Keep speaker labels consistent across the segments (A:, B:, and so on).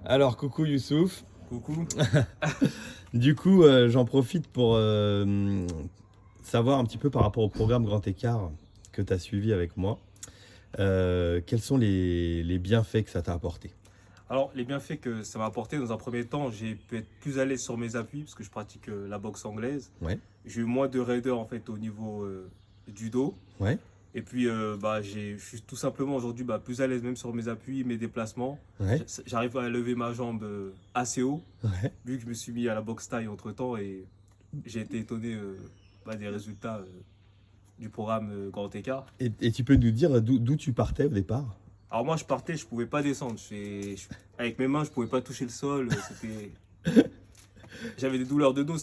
A: Alors, coucou Youssouf.
B: Coucou.
A: Du coup, j'en profite pour savoir un petit peu par rapport au programme Grand Écart que tu as suivi avec moi. Quels sont les bienfaits que ça t'a apporté?
B: Alors, les bienfaits que ça m'a apporté, dans un premier temps, j'ai pu être plus à l'aise sur mes appuis parce que je pratique la boxe anglaise.
A: Ouais,
B: J'ai eu moins de raideur en fait au niveau du dos.
A: ouais,
B: Et puis, je suis tout simplement aujourd'hui plus à l'aise même sur mes appuis, mes déplacements.
A: ouais,
B: J'arrive à lever ma jambe assez haut,
A: ouais.
B: vu que je me suis mis à la boxe taille entre temps et j'ai été étonné des résultats du programme Grand Écart.
A: Et tu peux nous dire d'où tu partais au départ?
B: Alors moi je partais, je pouvais pas descendre. Avec mes mains, je pouvais pas toucher le sol. J'avais des douleurs de dos.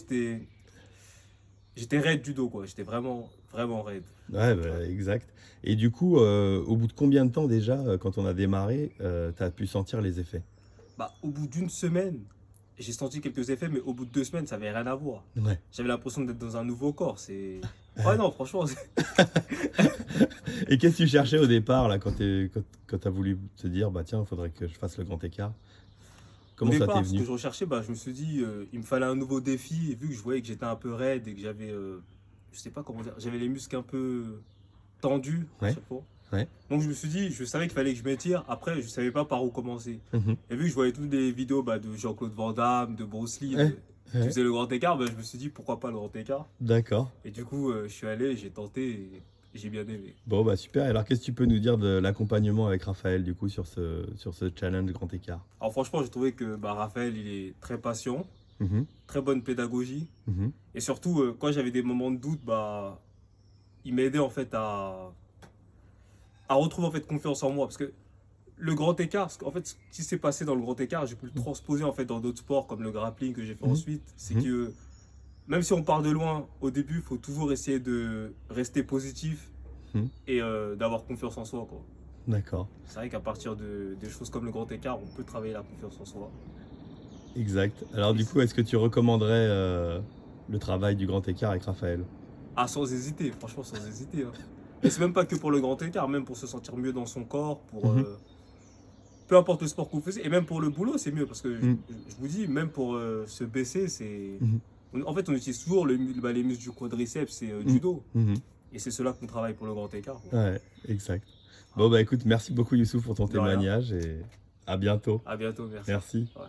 B: J'étais raide du dos quoi. J'étais vraiment, vraiment raide.
A: Ouais,
B: Ouais.
A: bah, exact. Et du coup, au bout de combien de temps déjà, quand on a démarré, tu as pu sentir les effets?
B: Au bout d'une semaine, j'ai senti quelques effets, mais au bout de 2 semaines, ça avait rien à voir.
A: Ouais.
B: J'avais l'impression d'être dans un nouveau corps. Ouais
A: Ouais.
B: non, franchement.
A: Et qu'est-ce que tu cherchais au départ, là, quand tu as voulu te dire, bah tiens, il faudrait que je fasse le Grand Écart?
B: Au
A: Comment ça t'est
B: départ, ce que
A: venu?
B: je recherchais, je me suis dit, il me fallait un nouveau défi. Et vu que je voyais que j'étais un peu raide et que je sais pas comment dire, j'avais les muscles un peu tendus à
A: Ouais,
B: chaque fois.
A: ouais.
B: Donc je me suis dit, je savais qu'il fallait que je m'étire. Après, je savais pas par où commencer.
A: Mhm.
B: Et vu que je voyais toutes les vidéos de Jean-Claude Van Damme, de Bruce Lee,
A: Ouais,
B: qui
A: ouais,
B: faisaient le grand écart, je me suis dit pourquoi pas le grand écart.
A: d'accord.
B: Et du coup, je suis allé, j'ai tenté et j'ai bien aimé.
A: Bon, bah super. Alors, qu'est-ce que tu peux nous dire de l'accompagnement avec Raphaël, du coup, sur ce challenge Grand Écart?
B: Alors franchement, j'ai trouvé que Raphaël, il est très patient,
A: Mhm,
B: très bonne pédagogie.
A: mhm,
B: Et surtout, quand j'avais des moments de doute, il m'aidait en fait à retrouver en fait confiance en moi. Parce que le grand écart, en fait, ce qui s'est passé dans le grand écart, j'ai pu le transposer en fait dans d'autres sports comme le grappling que j'ai fait
A: mhm,
B: ensuite. C'est
A: mhm,
B: que même si on part de loin, au début, il faut toujours essayer de rester positif
A: mhm.
B: et d'avoir confiance en soi, quoi.
A: D'accord,
B: C'est vrai qu'à partir de des choses comme le grand écart, on peut travailler la confiance en soi.
A: exact. Alors,
B: Et
A: du coup, est-ce que tu recommanderais le travail du Grand Écart avec Raphaël?
B: sans hésiter, franchement, sans hésiter, hein. Et c'est même pas que pour le grand écart, même pour se sentir mieux dans son corps,
A: Mhm,
B: peu importe le sport que vous faites, et même pour le boulot, c'est mieux parce que
A: mhm,
B: je vous dis, même pour se baisser,
A: mhm,
B: en fait, on utilise toujours les muscles du quadriceps et
A: mhm,
B: du dos.
A: mhm.
B: Et c'est cela qu'on travaille pour le grand écart, quoi.
A: Ouais, exact. Bon,
B: Ah,
A: bah écoute, merci beaucoup, Youssouf, pour ton
B: de rien.
A: témoignage et à bientôt.
B: À bientôt, merci.
A: Merci.
B: Ouais.